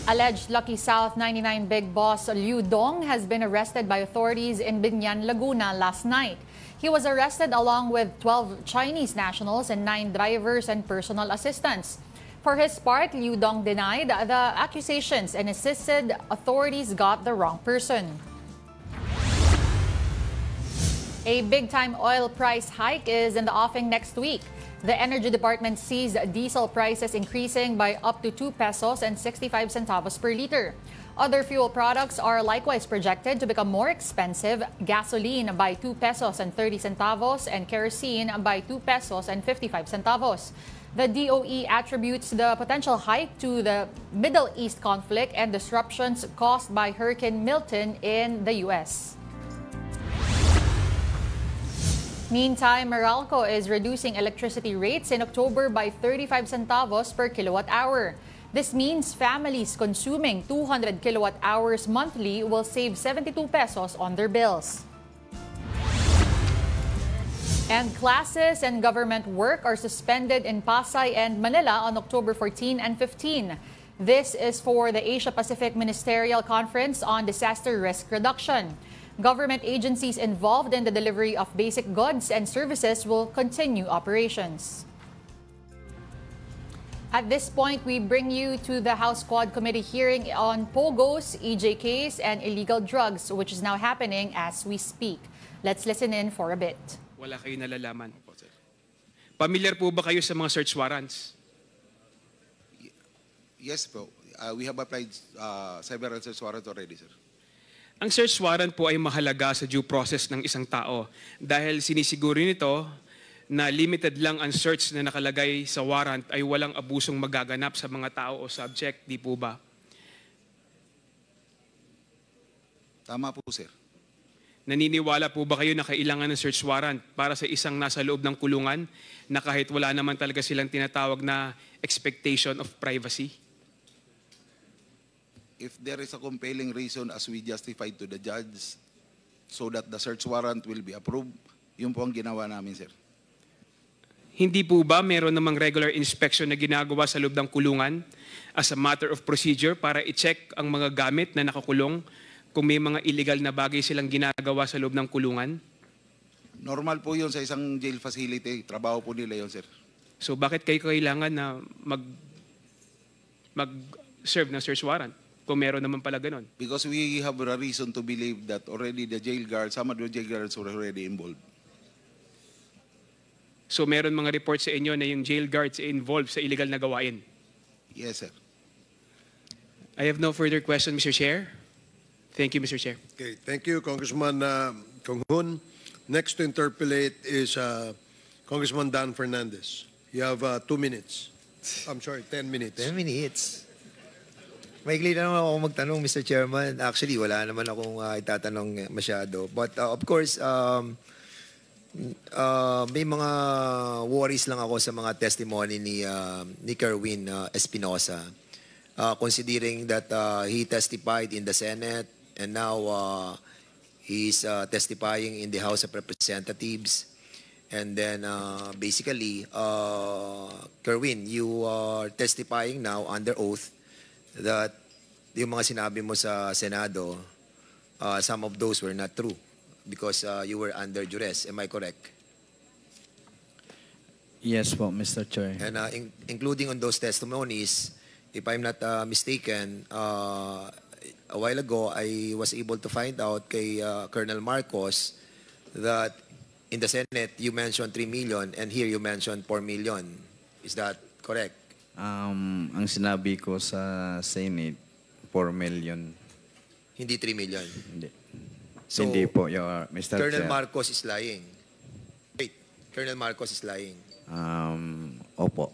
Alleged Lucky South 99 big boss Liu Dong has been arrested by authorities in Binyan, Laguna last night. He was arrested along with 12 Chinese nationals and 9 drivers and personal assistants. For his part, Liu Dong denied the accusations and insisted authorities got the wrong person. A big-time oil price hike is in the offing next week. The Energy Department sees diesel prices increasing by up to 2 pesos and 65 centavos per liter. Other fuel products are likewise projected to become more expensive, gasoline by 2 pesos and 30 centavos and kerosene by 2 pesos and 55 centavos. The DOE attributes the potential hike to the Middle East conflict and disruptions caused by Hurricane Milton in the U.S. Meantime, Meralco is reducing electricity rates in October by 35 centavos per kilowatt hour. This means families consuming 200 kilowatt hours monthly will save 72 pesos on their bills. And classes and government work are suspended in Pasay and Manila on October 14 and 15. This is for the Asia-Pacific Ministerial Conference on Disaster Risk Reduction. Government agencies involved in the delivery of basic goods and services will continue operations. At this point, we bring you to the House Quad Committee hearing on POGOs, EJKs, and illegal drugs, which is now happening as we speak. Let's listen in for a bit. Wala kayo nalalaman. Familiar po ba kayo sa mga search warrants? Yes po. We have applied several search warrants already, sir. Ang search warrant po ay mahalaga sa due process ng isang tao dahil sinisiguro nito na limited lang ang search na nakalagay sa warrant ay walang abusong magaganap sa mga tao o subject, di po ba? Tama po, sir. Naniniwala po ba kayo na kailangan ng search warrant para sa isang nasa loob ng kulungan na kahit wala naman talaga silang tinatawag na expectation of privacy? If there is a compelling reason as we justified to the judge so that the search warrant will be approved, yun po ang ginawa namin, sir. Hindi po ba meron namang regular inspection na ginagawa sa loob ng kulungan as a matter of procedure para i-check ang mga gamit na nakakulong kung may mga illegal na bagay silang ginagawa sa loob ng kulungan? Normal po yun sa isang jail facility. Trabaho po nila yun, sir. So bakit kayo kailangan na mag-serve ng search warrant kung meron naman pala ganon? Because we have a reason to believe that already the jail guards, some of the jail guards were already involved. So meron mga reports sa inyo na yung jail guards ay involved sa illegal na gawain? Yes, sir. I have no further question, Mr. Chair. Thank you, Mr. Chair. Okay, thank you, Congressman Kong Hun. Next to interpellate is Congressman Dan Fernandez. You have 2 minutes. I'm sorry, 10 minutes. 10 minutes. Maigli na naman ako magtanong, Mr. Chairman. Actually, wala naman akong itatanong masyado. But of course, may mga worries lang ako sa mga testimony ni Kerwin Espinosa. Considering that he testified in the Senate and now he's testifying in the House of Representatives. And then basically, Kerwin, you are testifying now under oath that yung mga sinabi mo sa Senado, some of those were not true because you were under duress. Am I correct? Yes po, Mr. Chair. And including on those testimonies, if I'm not mistaken, a while ago, I was able to find out kay Colonel Marcos that in the Senate, you mentioned 3 million and here you mentioned 4 million. Is that correct? Ang sinabi ko sa Senate, 4 million. Hindi 3 million? Hindi. So, Hindi po, Mr. Colonel Chair. Marcos is lying. Wait, Colonel Marcos is lying. Opo.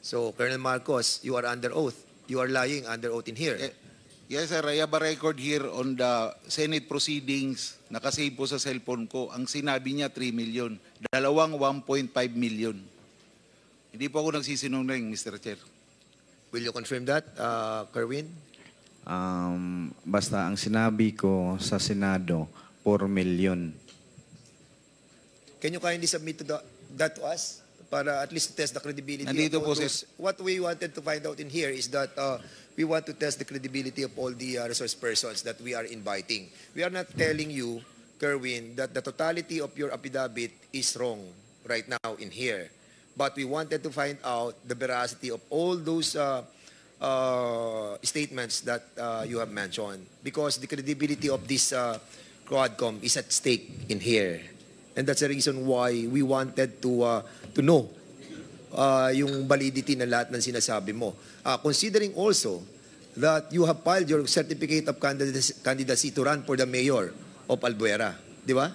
So, Colonel Marcos, you are under oath. You are lying under oath in here. Yes, sir. I have a record here on the Senate proceedings. Nakasave po sa cellphone ko. Ang sinabi niya, 3 million. Dalawang 1.5 million. Hindi po ako nagsisinungaling, Mr. Chair. Will you confirm that, Kerwin? Basta ang sinabi ko sa Senado, 4 million. Can you kindly submit that to us? Para at least test the credibility Nandito of all po, those. What we wanted to find out in here is that we want to test the credibility of all the resource persons that we are inviting. We are not telling you, Kerwin, that the totality of your affidavit is wrong right now in here. But we wanted to find out the veracity of all those statements that you have mentioned. Because the credibility of this Quadcom is at stake in here. And that's the reason why we wanted to know yung validity na lahat ng sinasabi mo. Considering also that you have filed your certificate of candidacy to run for the mayor of Albuera. Di ba?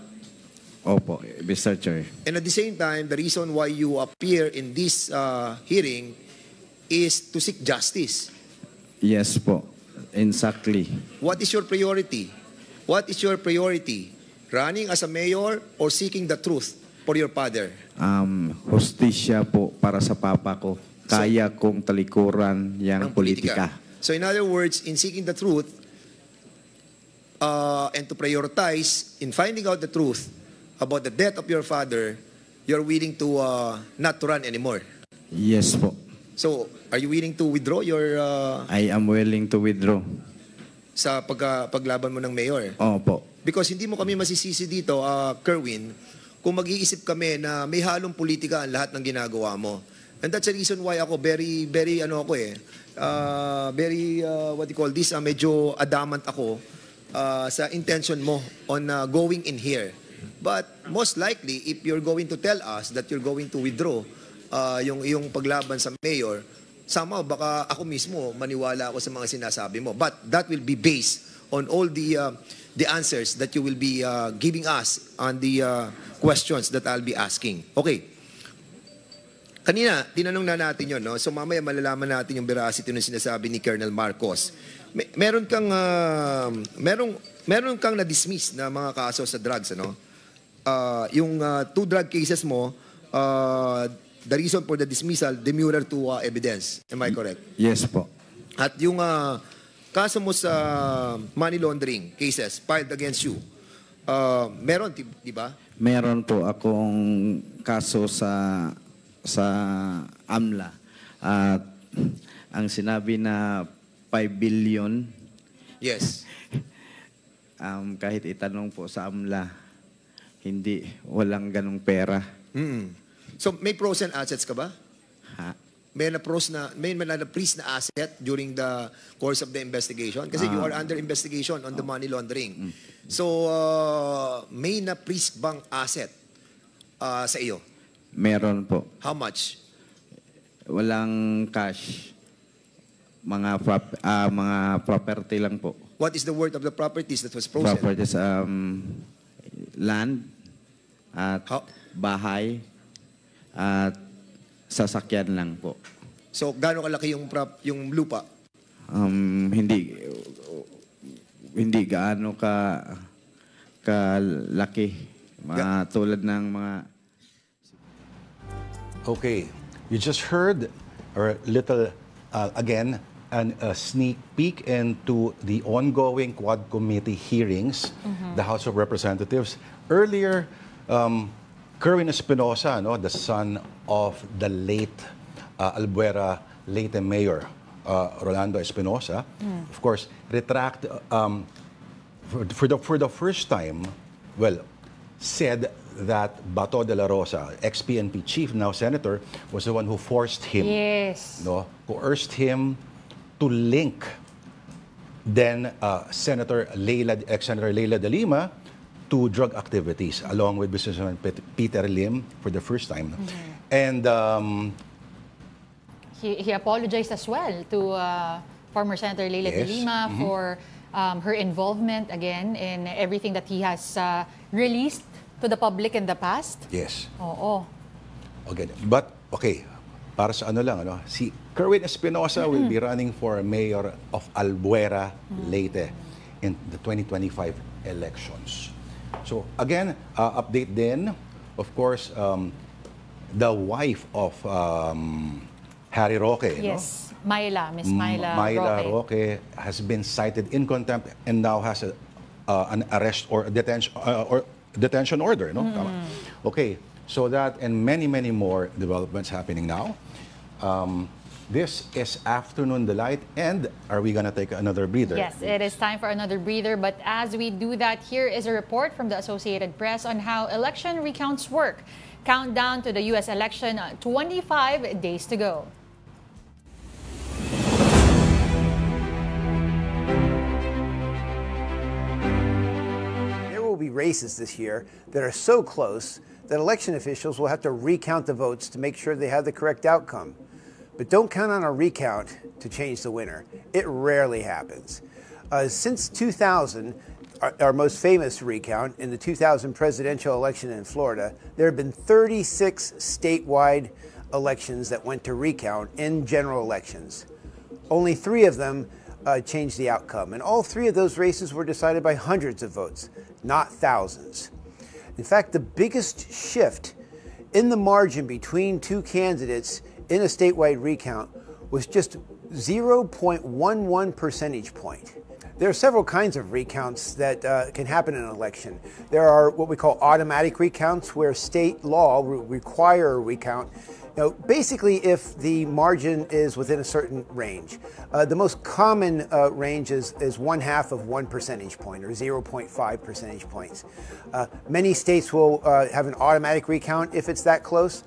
Opo, Mr. Chair. And at the same time, the reason why you appear in this hearing is to seek justice. Yes po, exactly. What is your priority? What is your priority? Running as a mayor or seeking the truth for your father? Hustisya po para sa papa ko. Kaya kong talikuran yang politika. So in other words, in seeking the truth and to prioritize in finding out the truth about the death of your father, you're willing to not to run anymore? Yes po. So, are you willing to withdraw your... I am willing to withdraw. Sa paglaban mo ng mayor? Opo. Because hindi mo kami masisisi dito, Kerwin, kung mag-iisip kami na may halong politika ang lahat ng ginagawa mo. And that's the reason why ako very, what do you call this, medyo adamant ako sa intention mo on going in here. But most likely, if you're going to tell us that you're going to withdraw yung iyong paglaban sa mayor, somehow baka ako mismo maniwala ako sa mga sinasabi mo. But that will be based on all the answers that you will be giving us on the questions that I'll be asking. Okay. Kanina, tinanong na natin yun, no? So mamaya malalaman natin yung veracity ng sinasabi ni Colonel Marcos. Meron kang na-dismiss na mga kaso sa drugs, ano? Yung 2 drug cases mo, the reason for the dismissal, demurrer to evidence. Am I correct? Yes po. At yung kaso mo sa money laundering cases filed against you, meron, di ba? Meron po akong kaso sa AMLA. At ang sinabi na 5 billion, yes. Kahit itanong po sa AMLA, walang ganong pera. So may pros and assets ka ba? Ha? May na-freeze na asset during the course of the investigation? Kasi you are under investigation on the money laundering. So may na-freeze bang asset sa iyo? Meron po. How much? Walang cash. Mga property lang po. What is the worth of the properties that was frozen? Properties, land, at bahay, at sasakyan lang po. So, gaano kalaki yung lupa? Hindi gaano kalaki. Tulad ng mga... Okay, you just heard a little, again, a sneak peek into the ongoing Quad Committee hearings, the House of Representatives. Earlier, Kerwin Espinosa, the son of the late Albuera Leyte Mayor, Rolando Espinosa, of course, for the first time, said that Bato de la Rosa, ex-PNP chief, now senator, was the one who forced him, coerced him to link then ex-Senator Leila de Lima to drug activities, along with businessman Peter Lim for the first time. And he apologized as well to former Senator Leila de Lima for her involvement again in everything that he has released to the public in the past. Yes. Oo. Okay. But, okay, para sa ano lang, si Kerwin Espinosa will be running for mayor of Albuera Leyte in the 2025 elections. So again, update din, of course, the wife of Harry Roque, yes, Myla, Miss Myla Roque has been cited in contempt and now has an arrest or detention order, no? Tama. Okay, so that and many more developments happening now. This is Afternoon Delight, and are we gonna take another breather? Yes, it is time for another breather, but as we do that, here is a report from the Associated Press on how election recounts work. Countdown to the U.S. election, 25 days to go. There will be races this year that are so close that election officials will have to recount the votes to make sure they have the correct outcome. But don't count on a recount to change the winner. It rarely happens. Since 2000, our most famous recount, in the 2000 presidential election in Florida, there have been 36 statewide elections that went to recount in general elections. Only 3 of them changed the outcome, and all 3 of those races were decided by hundreds of votes, not thousands. In fact, the biggest shift in the margin between 2 candidates in a statewide recount was just 0.11 percentage point. There are several kinds of recounts that can happen in an election. There are what we call automatic recounts, where state law require a recount. Basically, if the margin is within a certain range. The most common range is 1/2 of 1 percentage point, or 0.5 percentage points. Many states will have an automatic recount if it's that close.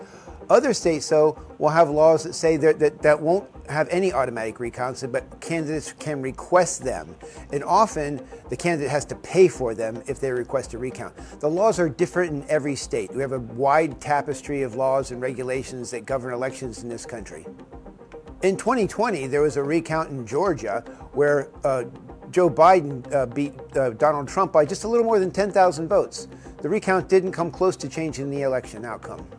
Other states, though, will have laws that say that won't have any automatic recounts, but candidates can request them. And often, the candidate has to pay for them if they request a recount. The laws are different in every state. We have a wide tapestry of laws and regulations that govern elections in this country. In 2020, there was a recount in Georgia where Joe Biden beat Donald Trump by just a little more than 10,000 votes. The recount didn't come close to changing the election outcome.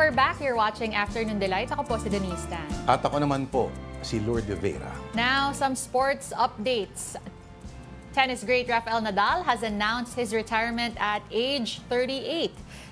We're back. You're watching Afternoon Delight. Ako po si Denise Tan. At ako naman po, si Lourdes Vera. Now, some sports updates. Tennis great Rafael Nadal has announced his retirement at age 38.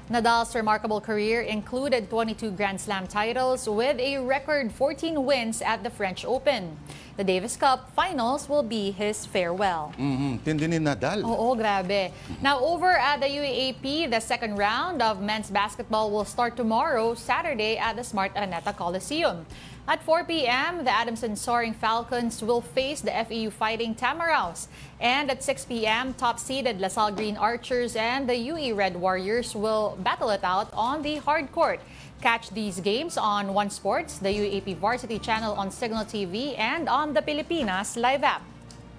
Nadal's remarkable career included 22 Grand Slam titles with a record 14 wins at the French Open. The Davis Cup Finals will be his farewell. Tindi ni Nadal. Oo, grabe. Now, over at the UAAP, the second round of men's basketball will start tomorrow, Saturday, at the Smart Araneta Coliseum. At 4 p.m., the Adamson Soaring Falcons will face the FEU Fighting Tamaraws. And at 6 p.m., top-seeded LaSalle Green Archers and the UE Red Warriors will battle it out on the hard court. Catch these games on One Sports, the UAAP Varsity Channel on Signal TV, and on the Pilipinas Live app.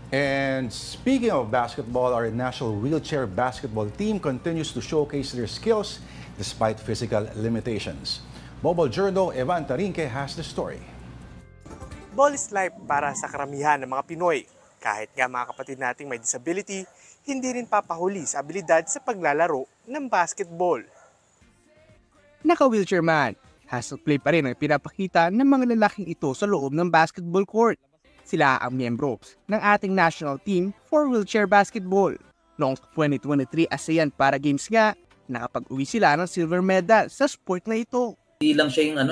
And speaking of basketball, our national wheelchair basketball team continues to showcase their skills despite physical limitations. Mobile Journal, Evan Tarinque has the story. Ball is life para sa karamihan ng mga Pinoy. Kahit nga mga kapatid nating may disability, hindi rin papahuli sa abilidad sa paglalaro ng basketball. Naka-wheelchair man, hustle play pa rin ang pinapakita ng mga lalaking ito sa loob ng basketball court. Sila ang miyembro ng ating national team for wheelchair basketball. Noong 2023 ASEAN Para Games nga, nakapag-uwi sila ng silver medal sa sport na ito. Hindi lang siya yung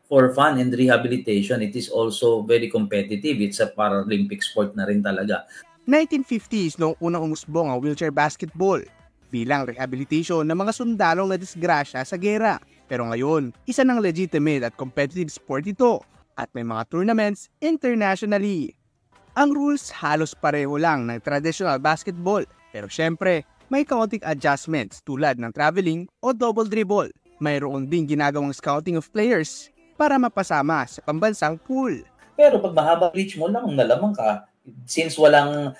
for fun and rehabilitation. It is also very competitive. It's a Paralympic sport na rin talaga. 1950s noong unang umusbong ang wheelchair basketball bilang rehabilitation ng mga sundalong na disgrasya sa gera. Pero ngayon, isa ng legitimate at competitive sport ito at may mga tournaments internationally. Ang rules halos pareho lang ng traditional basketball, pero syempre may kaunting adjustments tulad ng traveling o double dribble. Mayroon din ginagawang scouting of players para mapasama sa pambansang pool. Pero pag mahaba reach mo lang, nalamang ka. Since walang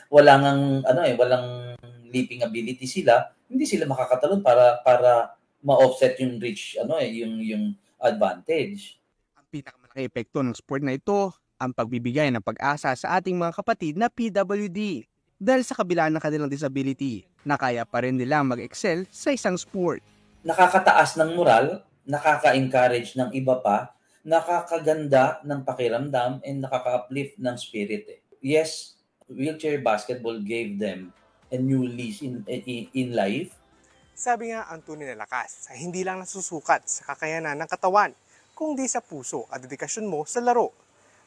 leaping ability sila, hindi sila makakatalon para ma-offset yung reach, yung advantage. Ang Ang epekto ng sport na ito, ang pagbibigay ng pag-asa sa ating mga kapatid na PWD dahil sa kabila ng kanilang disability na kaya pa rin nilang mag-excel sa isang sport. Nakakataas ng moral, nakaka-encourage ng iba pa, nakakaganda ng pakiramdam, and nakaka-uplift ng spirit. Yes, wheelchair basketball gave them a new lease in life. Sabi nga, ang tunay na lakas ay hindi lang nasusukat sa kakayanan ng katawan, kundi sa puso at dedikasyon mo sa laro.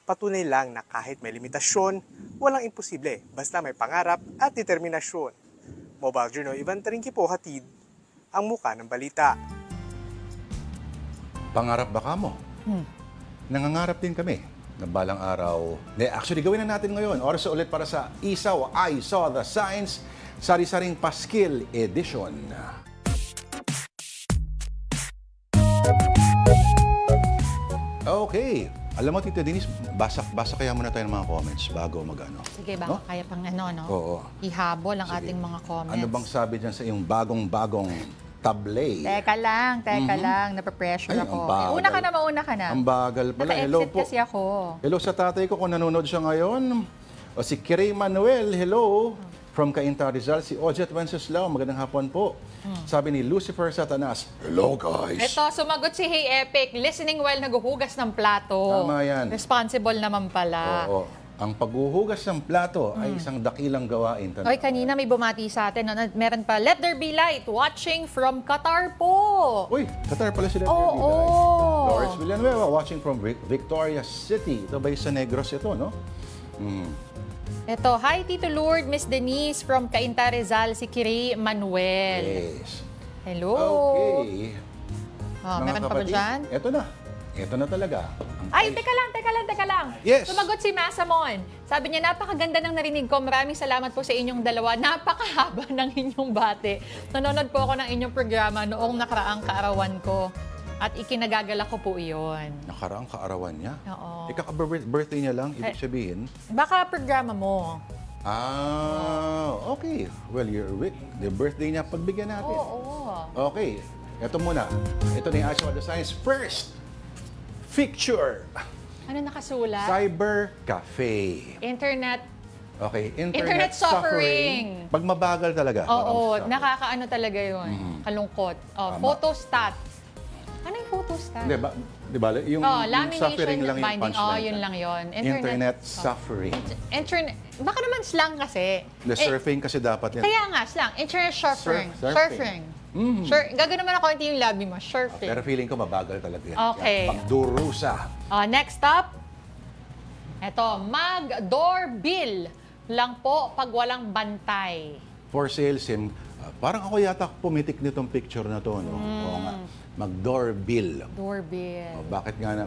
Patunay lang na kahit may limitasyon, walang imposible basta may pangarap at determinasyon. Mobile Journal, Ivan Taringki po, hatid ang muka ng balita. Pangarap ba ka mo? Nangangarap din kami na balang araw. Actually, gawin na natin ngayon. Oras ulit para sa Isaw, I Saw the Signs, Sari-Saring Paskil Edition. Okay. Alam mo, Tita Denise, basa kaya muna tayo ng mga comments bago mag-ano. Sige, baka kaya pang ano, no? Oo. Ihabol ang ating mga comments. Ano bang sabi dyan sa iyong bagong-bagong tablay? Teka lang, napapressure ako. Mauna ka na. Ang bagal pala. Hello po. Kasi ako. Hello sa tatay ko kung nanonood siya ngayon. O si Kirey Manuel, hello. From Cainta Rizal, si Ojet Wenceslao, magandang hapon po. Sabi ni Lucifer Satanas, hello guys. Ito, sumagot si Hey Epic, listening while naguhugas ng plato. Tama yan. Responsible naman pala. Oo. Ang paghuhugas ng plato ay isang dakilang gawain. Oy, kanina may bumati sa atin. Meron pa, Let There Be Light, watching from Qatar po. Uy, Qatar pala si Let There Be Light. Lawrence Villanueva, watching from Victoria City. Ito ba yung sa Negros ito, no? Ito, hi Tito Lord, Miss Denise from Cainta Rizal, si Kirey Manuel. Yes. Hello. Okay. Meron pa ba dyan? Ito na. Ito na talaga. Ay, teka lang. Yes. Sumagot si Masamon. Sabi niya, napakaganda ng narinig ko. Maraming salamat po sa inyong dalawa. Napakahaba ng inyong bate. Nanonood po ako ng inyong programa noong nakaraang kaarawan ko. At ikinagagala ko po iyon. Nakaraang kaarawan niya? Oo. Ikaka-birthday niya lang, ibig sabihin? Baka programa mo. Okay. Well, the birthday niya, pagbigyan natin. Oo. Okay. Ito muna. Ito na yung I Saw the Signs. First, picture. Ano nakasulat? Cyber Cafe. Internet. Okay. Internet suffering. Pag mabagal talaga. Oo. Nakakaano talaga yun. Kalungkot. Photostat. Ano yung photostat? Di ba? Yung suffering lang yung punchline. Yun lang yun. Internet suffering. Baka naman slang kasi. The surfing kasi dapat yan. Kaya nga, slang. Internet surfing. Surfing. Gagawin naman ako yung labi mo. Surfing. Pero feeling ko mabagal talaga yan. Okay. Pagdurusa. Next up. Ito, mag-doorbell lang po pag walang bantay. For sale, Sim. Parang ako yata pumitik nitong picture na to, no? Oo nga. Mag-doorbell. Doorbell. Bakit nga na?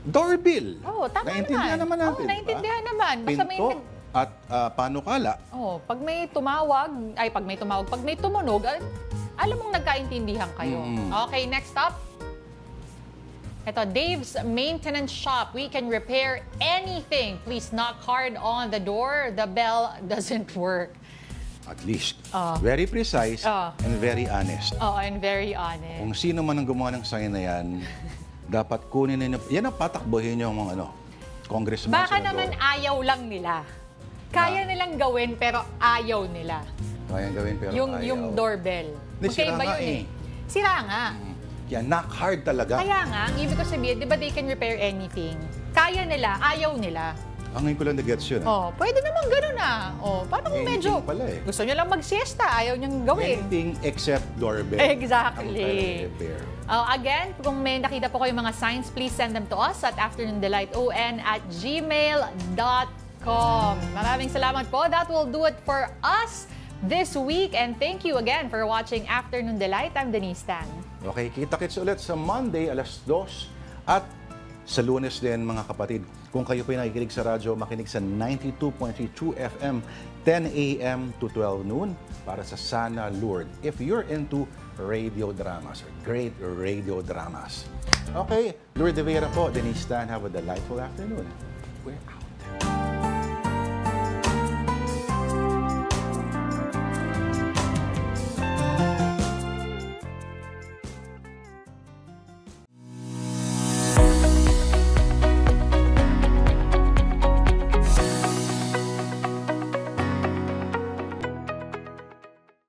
Doorbell! Oo, tama naintindihan naman natin. Naintindihan naman. Basta Pinto at panukala. Pag may tumawag, pag may tumunog, alam mong nagkaintindihan kayo. Okay, next up. Ito, Dave's Maintenance Shop. We can repair anything. Please knock hard on the door. The bell doesn't work. At least. Very precise and very honest. And very honest. Kung sino man ang gumawa ng sign na yan, dapat kunin na yan ang patakbohin yung mga congressman. Baka naman ayaw lang nila. Kaya nilang gawin pero ayaw nila. Kayang gawin pero ayaw. Yung doorbell. Sira nga eh. Sira nga. Kaya knock hard talaga. Kaya nga, ang ibig ko sabihin, di ba they can repair anything? Kaya nila, ayaw nila. Ang ngayon ko lang na-gets yun. Pwede naman ganun paano kung medyo gusto nyo lang mag-siesta, ayaw nyong gawin. Anything except doorbell. Exactly. Again, kung may nakita po kayo mga signs, please send them to us at afternoondelighton@gmail.com. Maraming salamat po. That will do it for us this week. And thank you again for watching Afternoon Delight. I'm Denise Tan. Okay, kita-kits ulit sa Monday, 2:00 at sa Lunes din, mga kapatid. Kung kayo po nakikinig sa radyo, makinig sa 92.32 FM, 10 a.m. to 12 noon para sa Sana Lord. If you're into radio dramas or great radio dramas. Okay, Lourdes de Vera po, Denise Tan. Have a delightful afternoon. We're out.